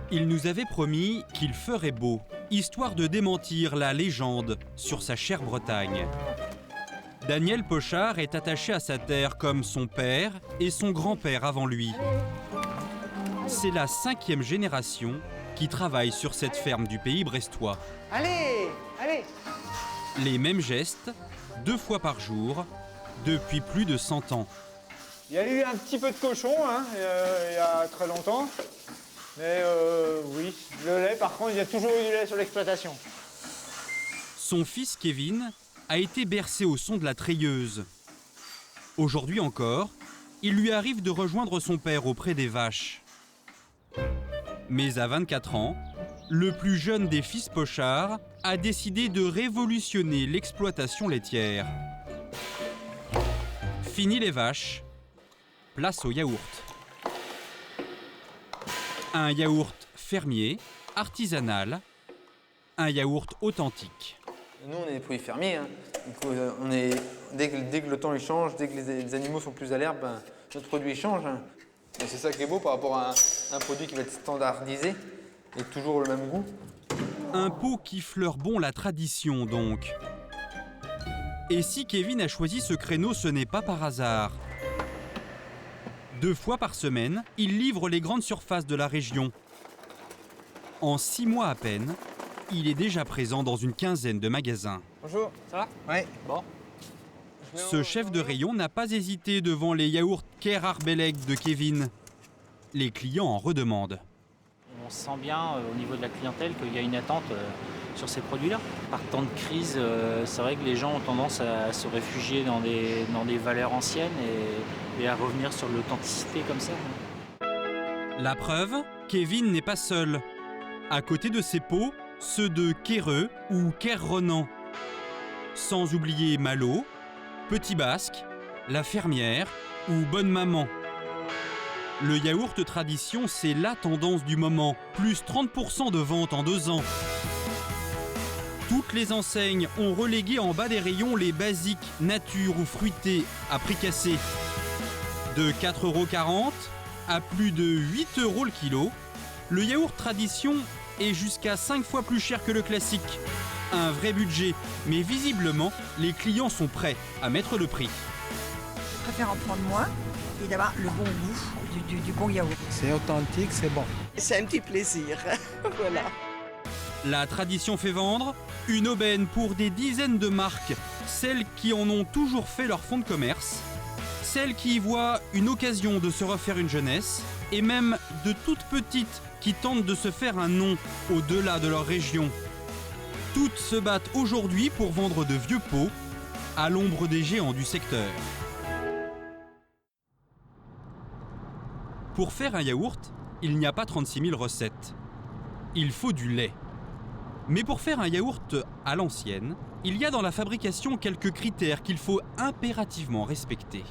Il nous avait promis qu'il ferait beau, histoire de démentir la légende sur sa chère Bretagne. Daniel Pochard est attaché à sa terre comme son père et son grand-père avant lui. C'est la 5e génération qui travaille sur cette ferme du pays brestois. Allez, allez! Les mêmes gestes, 2 fois par jour, depuis plus de 100 ans. Il y a eu un petit peu de cochon il y a très longtemps. Mais oui, le lait, par contre, il y a toujours eu du lait sur l'exploitation. Son fils Kevin a été bercé au son de la treilleuse. Aujourd'hui encore, il lui arrive de rejoindre son père auprès des vaches. Mais à 24 ans, le plus jeune des fils Pochard a décidé de révolutionner l'exploitation laitière. Fini les vaches, place au yaourt. Un yaourt fermier, artisanal, un yaourt authentique. Nous, on est des produits fermiers. Donc, dès que le temps il change, dès que les animaux sont plus à l'herbe, notre produit change. Et c'est ça qui est beau par rapport à un produit qui va être standardisé et toujours le même goût. Un pot qui fleure bon la tradition donc. Et si Kevin a choisi ce créneau, ce n'est pas par hasard. 2 fois par semaine, il livre les grandes surfaces de la région. En 6 mois à peine, il est déjà présent dans une quinzaine de magasins. Bonjour. Ça va? Oui. Bon. Ce chef de rayon n'a pas hésité devant les yaourts Ker Arbeleg de Kevin. Les clients en redemandent. On sent bien au niveau de la clientèle qu'il y a une attente sur ces produits-là. Par temps de crise, c'est vrai que les gens ont tendance à se réfugier dans des valeurs anciennes et à revenir sur l'authenticité comme ça. La preuve, Kevin n'est pas seul. À côté de ses pots, ceux de Kereux ou Kerrenan. Sans oublier Malo, Petit Basque, La Fermière ou Bonne Maman. Le yaourt tradition, c'est la tendance du moment, plus 30% de ventes en 2 ans. Toutes les enseignes ont relégué en bas des rayons les basiques nature ou fruités à prix cassé. De 4,40 € à plus de 8 € le kilo, le yaourt tradition est jusqu'à 5 fois plus cher que le classique. Un vrai budget, mais visiblement, les clients sont prêts à mettre le prix. Je préfère en prendre moins et d'avoir le bon goût du bon yaourt. C'est authentique, c'est bon. C'est un petit plaisir, voilà. La tradition fait vendre, une aubaine pour des dizaines de marques, celles qui en ont toujours fait leur fonds de commerce, celles qui y voient une occasion de se refaire une jeunesse, et même de toutes petites qui tentent de se faire un nom au-delà de leur région. Toutes se battent aujourd'hui pour vendre de vieux pots à l'ombre des géants du secteur. Pour faire un yaourt, il n'y a pas 36 000 recettes. Il faut du lait. Mais pour faire un yaourt à l'ancienne, il y a dans la fabrication quelques critères qu'il faut impérativement respecter.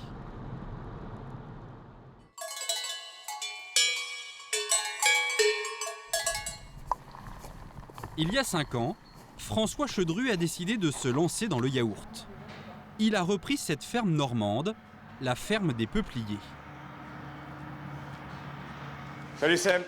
Il y a 5 ans, François Chedru a décidé de se lancer dans le yaourt. Il a repris cette ferme normande, la ferme des Peupliers. Salut Sam.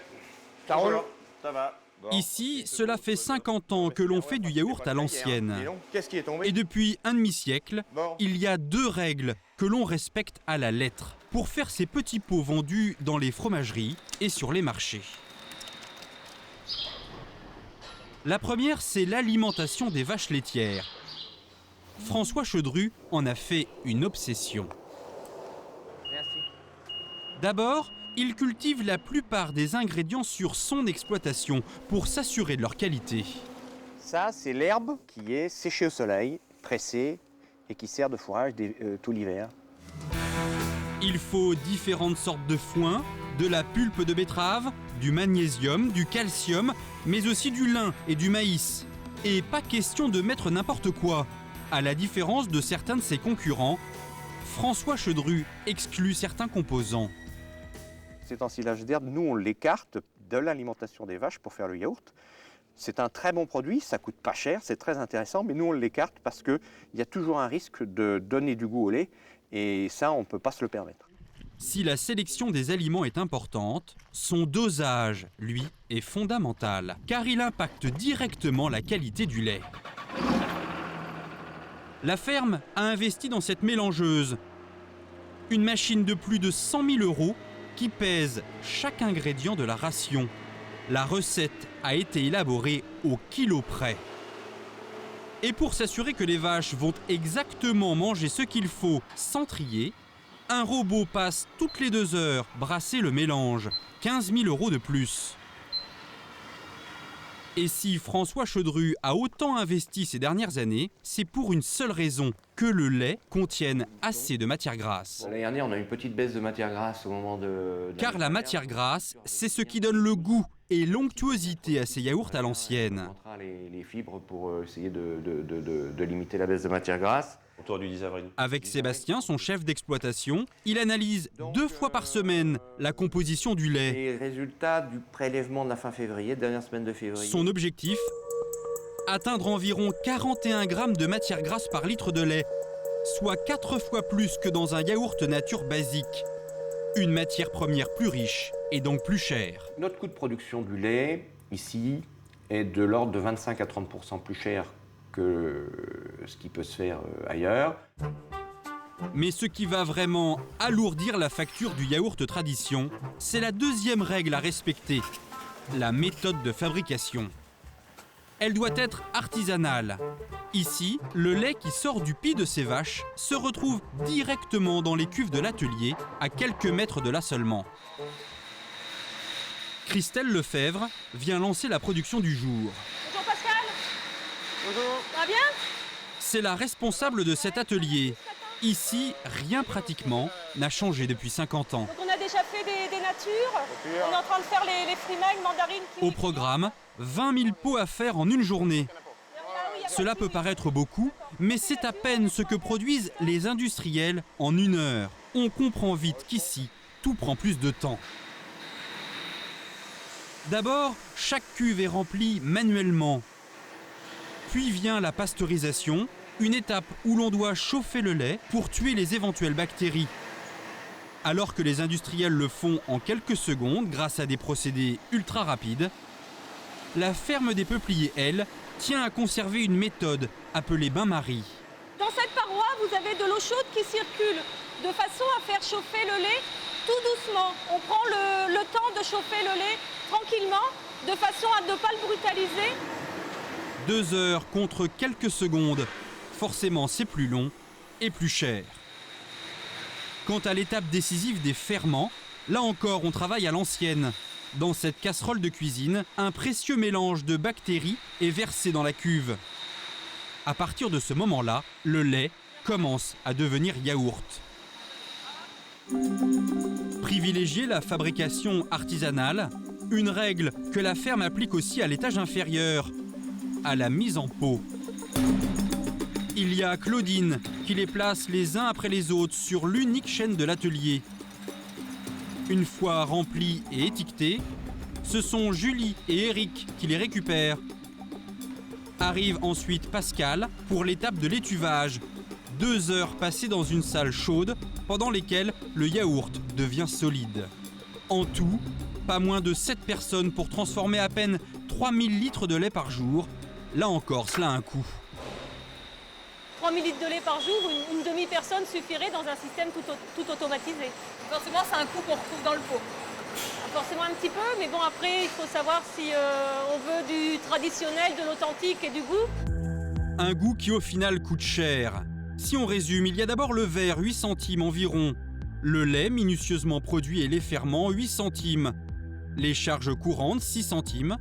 Ça roule? Ça va. Bon. Ici, cela fait 50 ans que l'on fait du yaourt à l'ancienne. Qu'est-ce qui est tombé? Et depuis un demi-siècle, il y a 2 règles que l'on respecte à la lettre pour faire ces petits pots vendus dans les fromageries et sur les marchés. La première, c'est l'alimentation des vaches laitières. François Chedru en a fait une obsession. Merci. D'abord, il cultive la plupart des ingrédients sur son exploitation pour s'assurer de leur qualité. Ça, c'est l'herbe qui est séchée au soleil, pressée et qui sert de fourrage tout l'hiver. Il faut différentes sortes de foin, de la pulpe de betterave, du magnésium, du calcium, mais aussi du lin et du maïs. Et pas question de mettre n'importe quoi. À la différence de certains de ses concurrents, François Chedru exclut certains composants. Cet ensilage d'herbe, nous, on l'écarte de l'alimentation des vaches pour faire le yaourt. C'est un très bon produit, ça coûte pas cher, c'est très intéressant, mais nous, on l'écarte parce qu'il y a toujours un risque de donner du goût au lait, et ça, on ne peut pas se le permettre. Si la sélection des aliments est importante, son dosage, lui, est fondamental, car il impacte directement la qualité du lait. La ferme a investi dans cette mélangeuse. Une machine de plus de 100 000 € qui pèse chaque ingrédient de la ration. La recette a été élaborée au kilo près. Et pour s'assurer que les vaches vont exactement manger ce qu'il faut sans trier, un robot passe toutes les 2 heures brasser le mélange. 15 000 € de plus. Et si François Chaudru a autant investi ces dernières années, c'est pour une seule raison, que le lait contienne assez de matière grasse. L'année dernière, on a eu une petite baisse de matière grasse au moment de Car la matière grasse, c'est ce qui donne le goût et l'onctuosité à ces yaourts à l'ancienne. On mettra les fibres pour essayer de limiter la baisse de matière grasse. Autour du 10 avril. Avec Sébastien, son chef d'exploitation, il analyse 2 fois par semaine la composition du lait. Les résultats du prélèvement de la fin février, dernière semaine de février. Son objectif, atteindre environ 41 grammes de matière grasse par litre de lait, soit 4 fois plus que dans un yaourt nature basique. Une matière première plus riche et donc plus chère. Notre coût de production du lait, ici, est de l'ordre de 25 à 30% plus cher que ce qui peut se faire ailleurs. Mais ce qui va vraiment alourdir la facture du yaourt tradition, c'est la deuxième règle à respecter, la méthode de fabrication. Elle doit être artisanale. Ici, le lait qui sort du pis de ces vaches se retrouve directement dans les cuves de l'atelier, à quelques mètres de là seulement. Christelle Lefebvre vient lancer la production du jour. Bonjour Pascal. Bonjour. Ça va bien? C'est la responsable de cet atelier. Ici, rien pratiquement n'a changé depuis 50 ans. Donc on a déjà fait des natures. On est en train de faire les frimailles, mandarines, kiwis. Au programme, 20 000 pots à faire en une journée. Cela peut paraître beaucoup, mais c'est à peine ce que produisent les industriels en 1 heure. On comprend vite qu'ici, tout prend plus de temps. D'abord, chaque cuve est remplie manuellement. Puis vient la pasteurisation, une étape où l'on doit chauffer le lait pour tuer les éventuelles bactéries. Alors que les industriels le font en quelques secondes grâce à des procédés ultra rapides, la ferme des Peupliers, elle, tient à conserver une méthode appelée bain-marie. Dans cette paroi, vous avez de l'eau chaude qui circule, de façon à faire chauffer le lait tout doucement. On prend le temps de chauffer le lait tranquillement, de façon à ne pas le brutaliser. 2 heures contre quelques secondes, forcément c'est plus long et plus cher. Quant à l'étape décisive des ferments, là encore on travaille à l'ancienne. Dans cette casserole de cuisine, un précieux mélange de bactéries est versé dans la cuve. À partir de ce moment-là, le lait commence à devenir yaourt. Privilégier la fabrication artisanale, une règle que la ferme applique aussi à l'étage inférieur, à la mise en pot. Il y a Claudine qui les place les uns après les autres sur l'unique chaîne de l'atelier. Une fois remplis et étiquetés, ce sont Julie et Eric qui les récupèrent. Arrive ensuite Pascal pour l'étape de l'étuvage. 2 heures passées dans une salle chaude pendant lesquelles le yaourt devient solide. En tout, pas moins de 7 personnes pour transformer à peine 3000 litres de lait par jour. Là encore, cela a un coût. 3000 litres de lait par jour, une demi-personne suffirait dans un système tout automatisé. Forcément, c'est un coût qu'on retrouve dans le pot. Forcément un petit peu, mais bon, après, il faut savoir si on veut du traditionnel, de l'authentique et du goût. Un goût qui au final coûte cher. Si on résume, il y a d'abord le verre, 8 centimes environ. Le lait, minutieusement produit, et les ferments, 8 centimes. Les charges courantes, 6 centimes.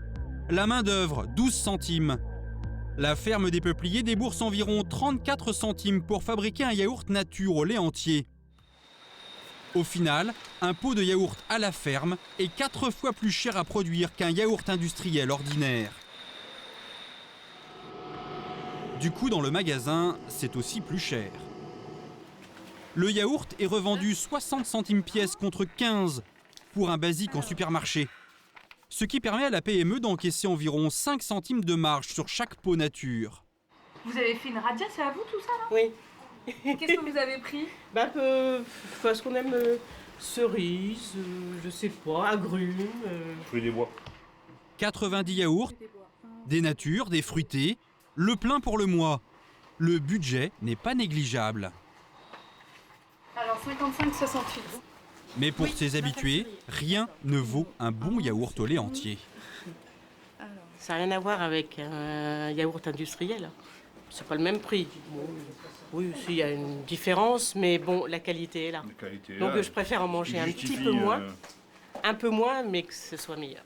La main-d'œuvre, 12 centimes. La ferme des Peupliers débourse environ 34 centimes pour fabriquer un yaourt nature au lait entier. Au final, un pot de yaourt à la ferme est 4 fois plus cher à produire qu'un yaourt industriel ordinaire. Du coup, dans le magasin, c'est aussi plus cher. Le yaourt est revendu 60 centimes pièce contre 15 pour un basique en supermarché. Ce qui permet à la PME d'encaisser environ 5 centimes de marge sur chaque pot nature. Vous avez fait une radia, c'est à vous tout ça là? Oui. Qu'est-ce que vous avez pris? Parce qu'on aime Cerises, je sais pas, agrumes. Fruits des bois. 90 yaourts, des natures, des fruités, le plein pour le mois. Le budget n'est pas négligeable. Alors 55,68. Mais pour ses habitués, rien ne vaut un bon yaourt au lait entier. Ça n'a rien à voir avec un yaourt industriel. C'est pas le même prix. Bon, oui, il y a une différence, mais bon, la qualité est là. Donc je préfère en manger un petit peu moins, un peu moins, mais que ce soit meilleur.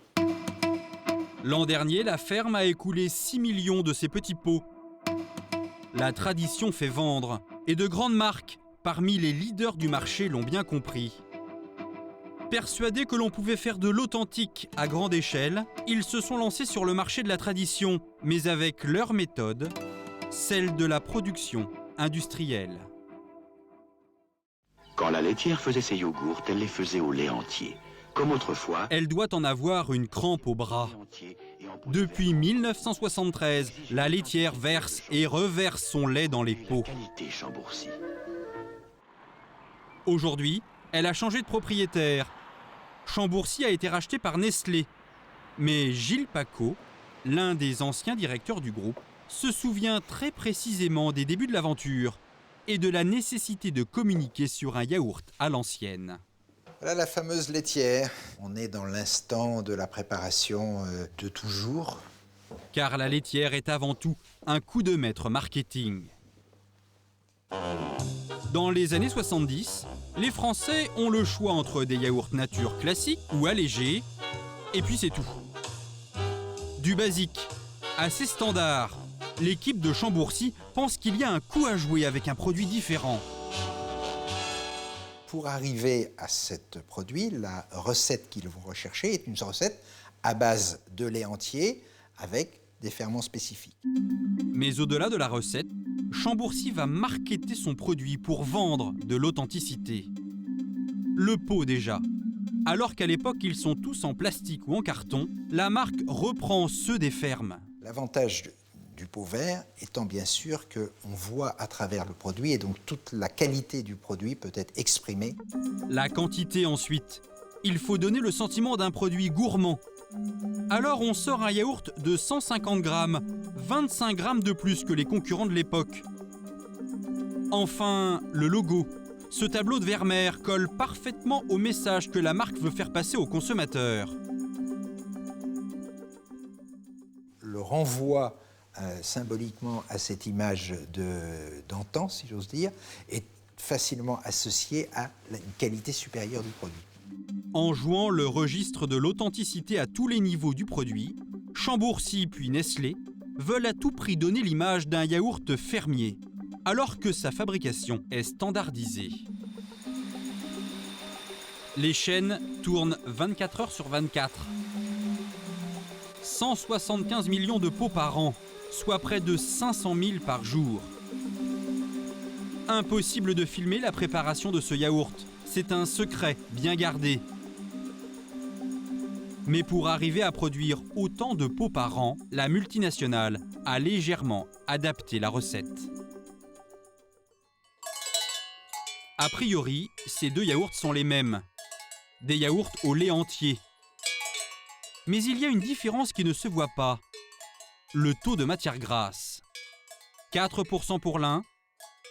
L'an dernier, la ferme a écoulé 6 millions de ses petits pots. La tradition fait vendre, et de grandes marques, parmi les leaders du marché, l'ont bien compris. Persuadés que l'on pouvait faire de l'authentique à grande échelle, ils se sont lancés sur le marché de la tradition, mais avec leur méthode, celle de la production industrielle. Quand la laitière faisait ses yogourts, elle les faisait au lait entier. Comme autrefois, Elle doit en avoir une crampe au bras. Depuis 1973, la laitière verse et reverse son lait dans les pots. Aujourd'hui, elle a changé de propriétaire. Chambourcy a été racheté par Nestlé. Mais Gilles Pacaud, l'un des anciens directeurs du groupe, se souvient très précisément des débuts de l'aventure et de la nécessité de communiquer sur un yaourt à l'ancienne. Voilà la fameuse laitière. On est dans l'instant de la préparation de toujours. Car la laitière est avant tout un coup de maître marketing. Dans les années 70, les Français ont le choix entre des yaourts nature classiques ou allégés, et puis c'est tout. Du basique, assez standard, l'équipe de Chambourcy pense qu'il y a un coup à jouer avec un produit différent. Pour arriver à ce produit, la recette qu'ils vont rechercher est une recette à base de lait entier avec des ferments spécifiques. Mais au-delà de la recette, Chambourcy va marketer son produit pour vendre de l'authenticité. Le pot déjà. Alors qu'à l'époque ils sont tous en plastique ou en carton, la marque reprend ceux des fermes. L'avantage du pot vert étant bien sûr qu'on voit à travers le produit et donc toute la qualité du produit peut être exprimée. La quantité ensuite. Il faut donner le sentiment d'un produit gourmand. Alors on sort un yaourt de 150 grammes, 25 grammes de plus que les concurrents de l'époque. Enfin, le logo. Ce tableau de Vermeer colle parfaitement au message que la marque veut faire passer aux consommateurs. Le renvoi symboliquement à cette image d'antan, si j'ose dire, est facilement associé à une qualité supérieure du produit. En jouant le registre de l'authenticité à tous les niveaux du produit, Chambourcy puis Nestlé veulent à tout prix donner l'image d'un yaourt fermier, alors que sa fabrication est standardisée. Les chaînes tournent 24 heures sur 24. 175 millions de pots par an, soit près de 500 000 par jour. Impossible de filmer la préparation de ce yaourt, c'est un secret bien gardé. Mais pour arriver à produire autant de pots par an, la multinationale a légèrement adapté la recette. A priori, ces deux yaourts sont les mêmes. Des yaourts au lait entier. Mais il y a une différence qui ne se voit pas. Le taux de matière grasse. 4% pour l'un,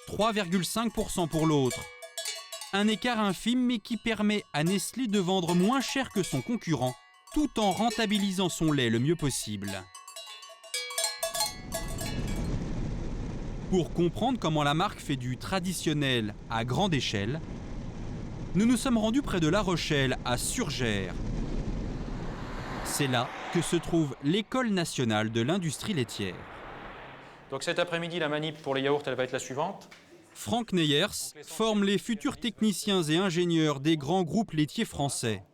3,5% pour l'autre. Un écart infime mais qui permet à Nestlé de vendre moins cher que son concurrent, tout en rentabilisant son lait le mieux possible. Pour comprendre comment la marque fait du traditionnel à grande échelle, nous nous sommes rendus près de La Rochelle, à Surgères. C'est là que se trouve l'École nationale de l'industrie laitière. Donc cet après-midi, la manip pour les yaourts, elle va être la suivante. Franck Neyers forme les futurs techniciens et ingénieurs des grands groupes laitiers français.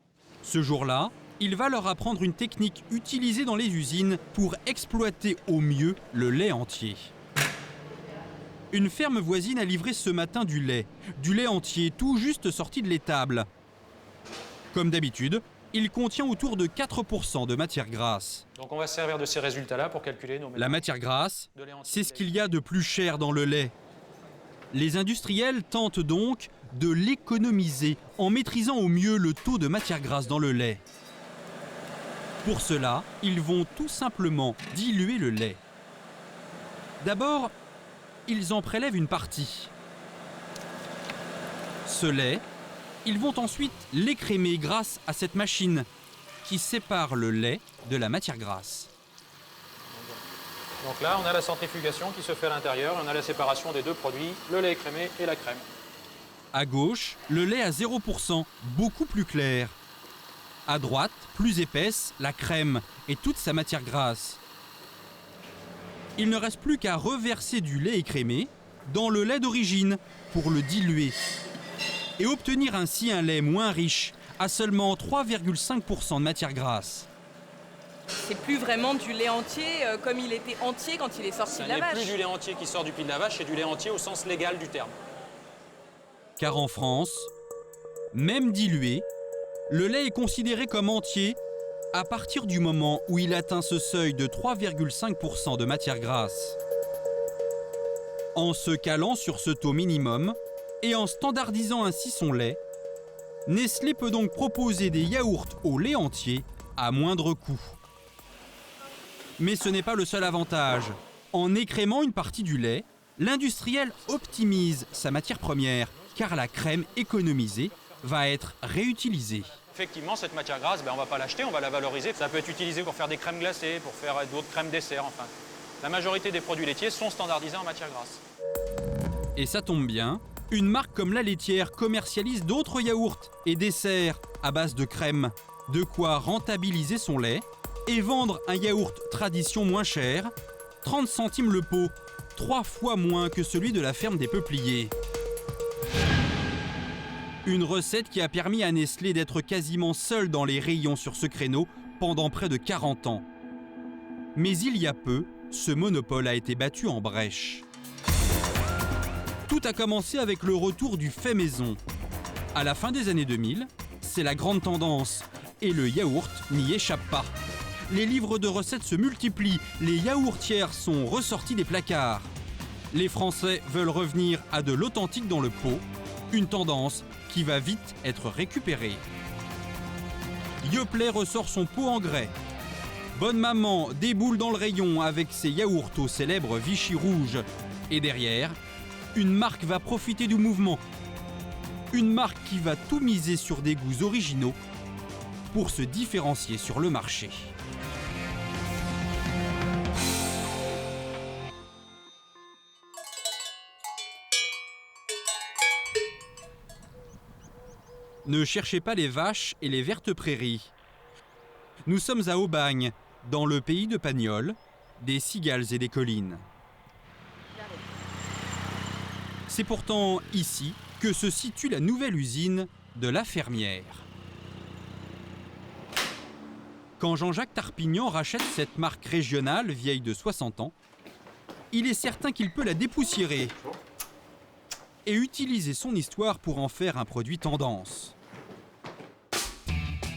Ce jour-là, il va leur apprendre une technique utilisée dans les usines pour exploiter au mieux le lait entier. Une ferme voisine a livré ce matin du lait entier tout juste sorti de l'étable. Comme d'habitude, il contient autour de 4% de matière grasse. Donc on va se servir de ces résultats-là pour calculer nos... La matière grasse, c'est ce qu'il y a de plus cher dans le lait. Les industriels tentent donc de l'économiser en maîtrisant au mieux le taux de matière grasse dans le lait. Pour cela, ils vont tout simplement diluer le lait. D'abord, ils en prélèvent une partie. Ce lait, ils vont ensuite l'écrémer grâce à cette machine qui sépare le lait de la matière grasse. Donc là, on a la centrifugation qui se fait à l'intérieur, on a la séparation des deux produits, le lait écrémé et la crème. À gauche, le lait à 0%, beaucoup plus clair. À droite, plus épaisse, la crème et toute sa matière grasse. Il ne reste plus qu'à reverser du lait écrémé dans le lait d'origine pour le diluer et obtenir ainsi un lait moins riche, à seulement 3,5% de matière grasse. C'est plus vraiment du lait entier comme il était entier quand il est sorti de la vache. Ce n'est plus du lait entier qui sort du pied de la vache, c'est du lait entier au sens légal du terme. Car en France, même dilué, le lait est considéré comme entier à partir du moment où il atteint ce seuil de 3,5% de matière grasse. En se calant sur ce taux minimum et en standardisant ainsi son lait, Nestlé peut donc proposer des yaourts au lait entier à moindre coût. Mais ce n'est pas le seul avantage. En écrémant une partie du lait, l'industriel optimise sa matière première, car la crème économisée va être réutilisée. Effectivement, cette matière grasse, on ne va pas l'acheter, on va la valoriser. Ça peut être utilisé pour faire des crèmes glacées, pour faire d'autres crèmes dessert, enfin. La majorité des produits laitiers sont standardisés en matière grasse. Et ça tombe bien, une marque comme La Laitière commercialise d'autres yaourts et desserts à base de crème. De quoi rentabiliser son lait et vendre un yaourt tradition moins cher, 30 centimes le pot, 3 fois moins que celui de la ferme des Peupliers. Une recette qui a permis à Nestlé d'être quasiment seul dans les rayons sur ce créneau pendant près de 40 ans. Mais il y a peu, ce monopole a été battu en brèche. Tout a commencé avec le retour du fait maison. À la fin des années 2000, c'est la grande tendance et le yaourt n'y échappe pas. Les livres de recettes se multiplient, les yaourtières sont ressorties des placards. Les Français veulent revenir à de l'authentique dans le pot, une tendance qui va vite être récupérée. Yoplait ressort son pot en grès. Bonne Maman déboule dans le rayon avec ses yaourts au célèbre Vichy rouge. Et derrière, une marque va profiter du mouvement. Une marque qui va tout miser sur des goûts originaux pour se différencier sur le marché. Ne cherchez pas les vaches et les vertes prairies. Nous sommes à Aubagne, dans le pays de Pagnol, des cigales et des collines. C'est pourtant ici que se situe la nouvelle usine de La Fermière. Quand Jean-Jacques Tarpignan rachète cette marque régionale vieille de 60 ans, il est certain qu'il peut la dépoussiérer et utiliser son histoire pour en faire un produit tendance.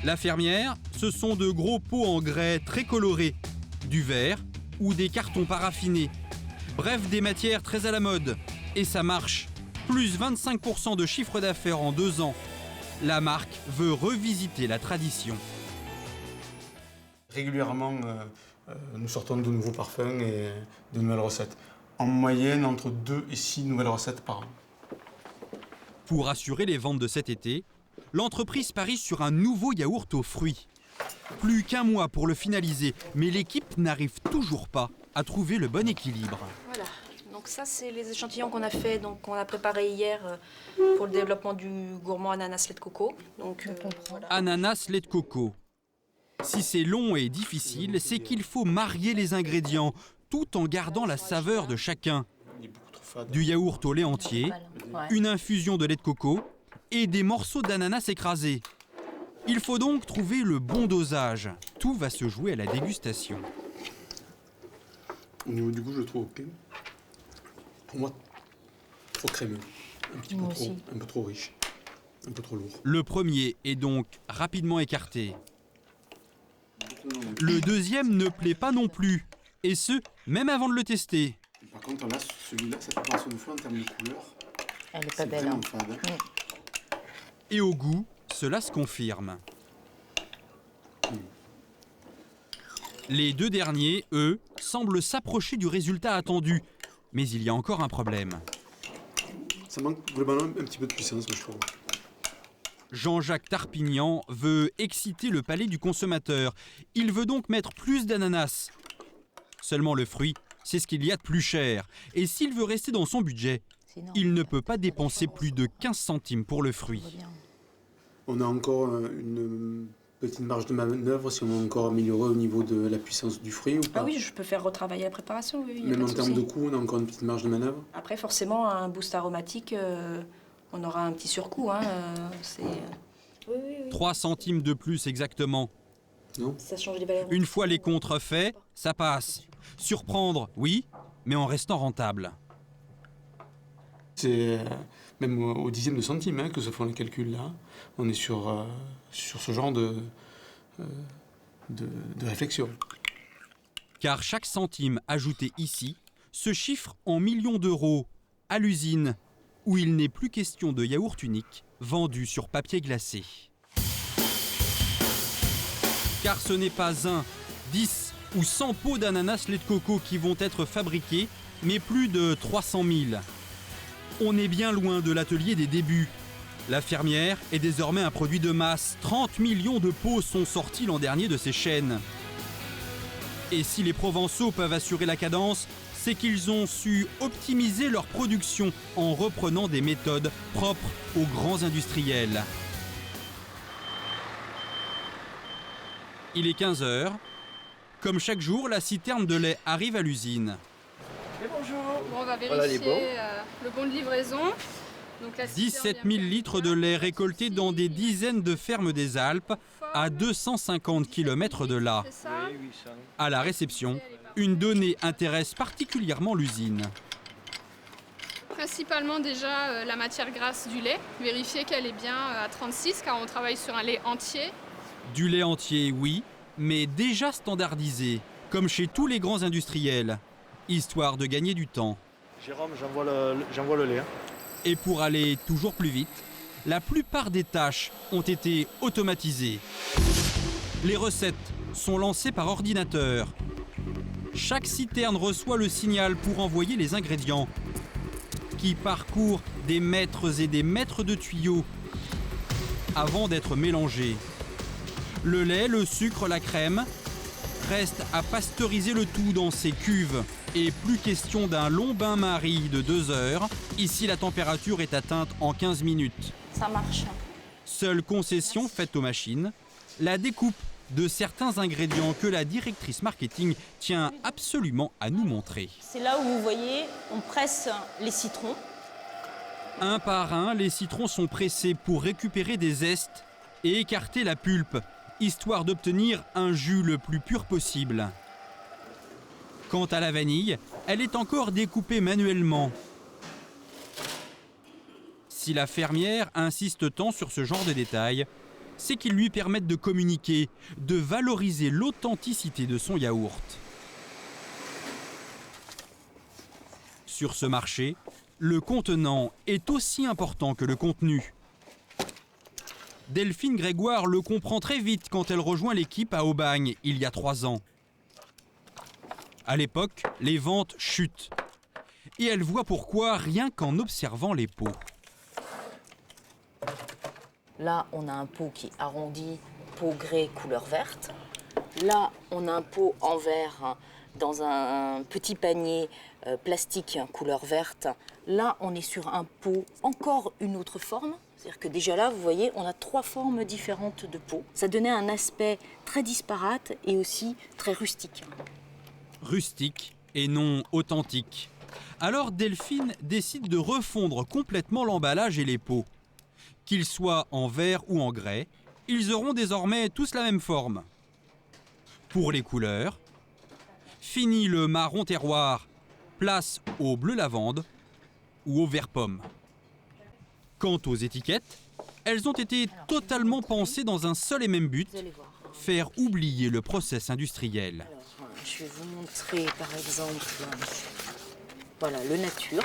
La Fermière, ce sont de gros pots en grès très colorés, du verre ou des cartons paraffinés. Bref, des matières très à la mode. Et ça marche. Plus 25% de chiffre d'affaires en 2 ans. La marque veut revisiter la tradition. Régulièrement, nous sortons de nouveaux parfums et de nouvelles recettes. En moyenne, entre 2 et 6 nouvelles recettes par an. Pour assurer les ventes de cet été, l'entreprise parie sur un nouveau yaourt aux fruits. Plus qu'1 mois pour le finaliser, mais l'équipe n'arrive toujours pas à trouver le bon équilibre. Voilà, donc ça c'est les échantillons qu'on a fait, donc qu'on a préparé hier pour le développement du gourmand ananas lait de coco. Donc, voilà. Ananas lait de coco. Si c'est long et difficile, c'est qu'il faut marier les ingrédients tout en gardant la saveur de chacun. Du yaourt au lait entier, une infusion de lait de coco et des morceaux d'ananas écrasés. Il faut donc trouver le bon dosage. Tout va se jouer à la dégustation. Au niveau du goût, je le trouve ok. Pour moi, trop crémeux, un petit peu trop, un peu trop riche, un peu trop lourd. Le premier est donc rapidement écarté. Le deuxième ne plaît pas non plus, et ce, même avant de le tester. Par contre, là, celui-là, cette préparation de foie en termes de couleur, elle est pas belle. Hein. Et au goût, cela se confirme. Les deux derniers, eux, semblent s'approcher du résultat attendu. Mais il y a encore un problème. Ça manque globalement un petit peu de puissance, je trouve. Jean-Jacques Tarpignan veut exciter le palais du consommateur. Il veut donc mettre plus d'ananas. Seulement le fruit, c'est ce qu'il y a de plus cher. Et s'il veut rester dans son budget, il ne peut pas dépenser plus de 15 centimes pour le fruit. On a encore une petite marge de manœuvre si on veut encore améliorer au niveau de la puissance du fruit ou pas? Ah oui, je peux faire retravailler la préparation, oui. Même en termes de coût, on a encore une petite marge de manœuvre? Après, forcément, un boost aromatique, on aura un petit surcoût. Hein, oui. 3 centimes de plus exactement. Non. Ça change les valeurs. Une fois les comptes refaits, ça passe. Surprendre, oui, mais en restant rentable. C'est même au dixième de centime que se font les calculs là. On est sur ce genre de réflexion. Car chaque centime ajouté ici se chiffre en millions d'euros à l'usine, où il n'est plus question de yaourt unique vendu sur papier glacé. Car ce n'est pas 1, 10 ou 100 pots d'ananas lait de coco qui vont être fabriqués, mais plus de 300 000. On est bien loin de l'atelier des débuts. La fermière est désormais un produit de masse. 30 millions de pots sont sortis l'an dernier de ces chaînes. Et si les Provençaux peuvent assurer la cadence, c'est qu'ils ont su optimiser leur production en reprenant des méthodes propres aux grands industriels. Il est 15 h. Comme chaque jour, la citerne de lait arrive à l'usine. Bonjour. Bon, on va vérifier le bon de livraison. Donc, 17 000 litres de lait récoltés dans des dizaines de fermes des Alpes, à 250 km de là. À la réception, une donnée intéresse particulièrement l'usine. Principalement déjà la matière grasse du lait. Vérifier qu'elle est bien à 36 car on travaille sur un lait entier. Du lait entier, oui, mais déjà standardisé, comme chez tous les grands industriels, histoire de gagner du temps. Jérôme, j'envoie le lait. Et pour aller toujours plus vite, la plupart des tâches ont été automatisées. Les recettes sont lancées par ordinateur. Chaque citerne reçoit le signal pour envoyer les ingrédients, qui parcourent des mètres et des mètres de tuyaux avant d'être mélangés. Le lait, le sucre, la crème, reste à pasteuriser le tout dans ces cuves. Et plus question d'un long bain-marie de 2 heures. Ici, la température est atteinte en 15 minutes. Ça marche. Seule concession faite aux machines, la découpe de certains ingrédients que la directrice marketing tient absolument à nous montrer. C'est là où vous voyez, on presse les citrons. Un par un, les citrons sont pressés pour récupérer des zestes et écarter la pulpe, histoire d'obtenir un jus le plus pur possible. Quant à la vanille, elle est encore découpée manuellement. Si la fermière insiste tant sur ce genre de détails, c'est qu'ils lui permettent de communiquer, de valoriser l'authenticité de son yaourt. Sur ce marché, le contenant est aussi important que le contenu. Delphine Grégoire le comprend très vite quand elle rejoint l'équipe à Aubagne il y a 3 ans. À l'époque, les ventes chutent. Et elle voit pourquoi rien qu'en observant les pots. Là, on a un pot qui est arrondi, pot grès couleur verte. Là, on a un pot en verre dans un petit panier plastique couleur verte. Là, on est sur un pot encore une autre forme. C'est-à-dire que déjà là, vous voyez, on a 3 formes différentes de pots. Ça donnait un aspect très disparate et aussi très rustique. Rustique et non authentique. Alors Delphine décide de refondre complètement l'emballage et les pots. Qu'ils soient en verre ou en grès, ils auront désormais tous la même forme. Pour les couleurs, fini le marron terroir, place au bleu lavande ou au vert pomme. Quant aux étiquettes, elles ont été totalement pensées dans un seul et même but, faire oublier le process industriel. Je vais vous montrer par exemple voilà, le nature.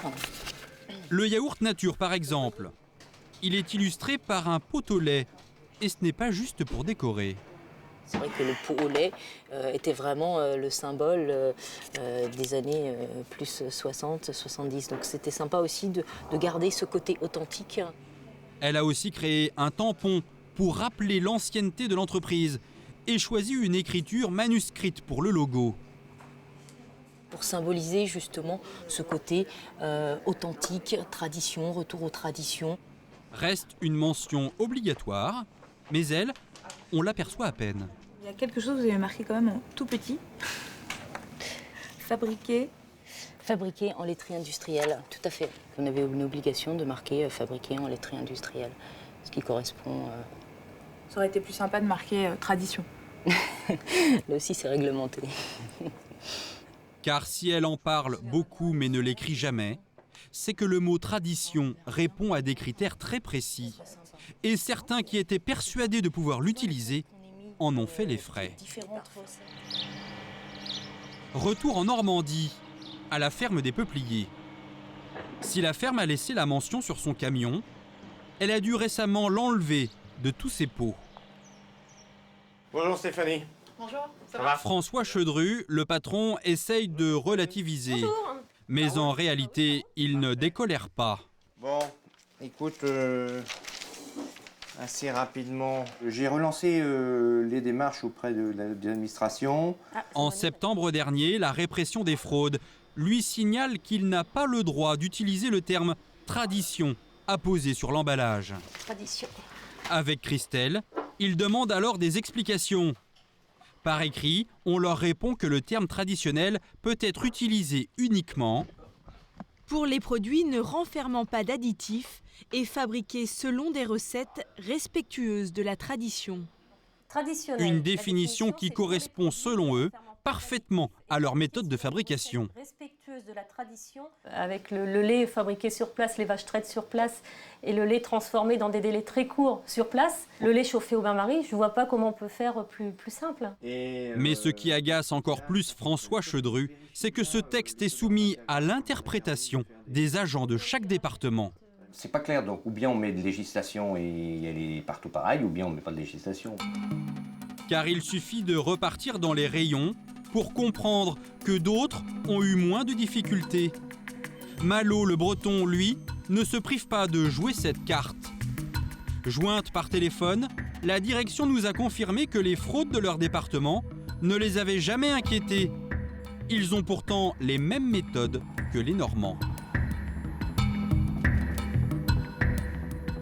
Le yaourt nature par exemple. Il est illustré par un pot au lait. Et ce n'est pas juste pour décorer. C'est vrai que le pot au lait était vraiment le symbole des années plus 60, 70. Donc c'était sympa aussi de garder ce côté authentique. Elle a aussi créé un tampon pour rappeler l'ancienneté de l'entreprise et choisi une écriture manuscrite pour le logo. Pour symboliser justement ce côté authentique, tradition, retour aux traditions. Reste une mention obligatoire, mais elle, on l'aperçoit à peine. Il y a quelque chose que vous avez marqué quand même en tout petit. Fabriqué. Fabriqué en laiterie industrielle, tout à fait. On avait une obligation de marquer fabriqué en laiterie industrielle, ce qui correspond... Ça aurait été plus sympa de marquer tradition. Là aussi, c'est réglementé. Car si elle en parle beaucoup mais ne l'écrit jamais, c'est que le mot tradition répond à des critères très précis. Et certains qui étaient persuadés de pouvoir l'utiliser en ont fait les frais. Retour en Normandie, à la ferme des Peupliers. Si la ferme a laissé la mention sur son camion, elle a dû récemment l'enlever de tous ses pots. Bonjour Stéphanie. Bonjour, ça va? François Chedru, le patron, essaye de relativiser. Bonjour. Mais en réalité, il ne décolère pas. Bon, écoute, assez rapidement, j'ai relancé les démarches auprès de l'administration. En septembre dernier, la répression des fraudes lui signale qu'il n'a pas le droit d'utiliser le terme « tradition » apposé sur l'emballage. Tradition. Avec Christelle, il demande alors des explications. Par écrit, on leur répond que le terme traditionnel peut être utilisé uniquement pour les produits ne renfermant pas d'additifs et fabriqués selon des recettes respectueuses de la tradition. Une définition qui correspond, selon eux, parfaitement à leur méthode de fabrication. Respectueuse de la tradition. Avec le lait fabriqué sur place, les vaches traitent sur place et le lait transformé dans des délais très courts sur place, le lait chauffé au bain-marie, je ne vois pas comment on peut faire plus simple. Mais ce qui agace encore plus François Chedru, c'est que ce texte est soumis à l'interprétation des agents de chaque département. C'est pas clair, donc ou bien on met de législation et elle est partout pareil, ou bien on met pas de législation. Car il suffit de repartir dans les rayons pour comprendre que d'autres ont eu moins de difficultés. Malo le Breton, lui, ne se prive pas de jouer cette carte. Jointe par téléphone, la direction nous a confirmé que les fraudes de leur département ne les avaient jamais inquiétés. Ils ont pourtant les mêmes méthodes que les Normands.